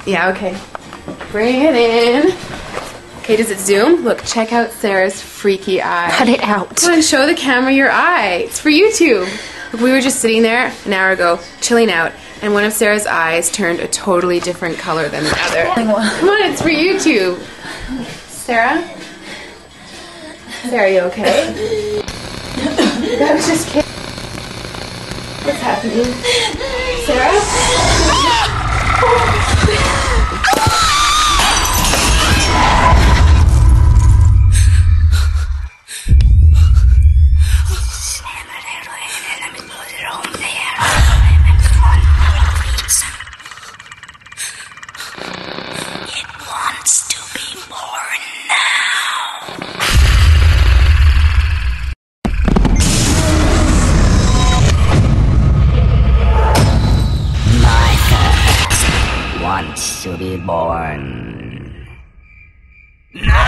Yeah, okay. Bring it in. Okay, does it zoom? Look, check out Sarah's freaky eye. Cut it out. Come on, show the camera your eye. It's for YouTube. Look, we were just sitting there an hour ago, chilling out, and one of Sarah's eyes turned a totally different color than the other. Come on, it's for YouTube. Sarah? Sarah, are you okay? That was just kidding. What's happening? Sarah? It wants to be born now. My thirst wants to be born. No!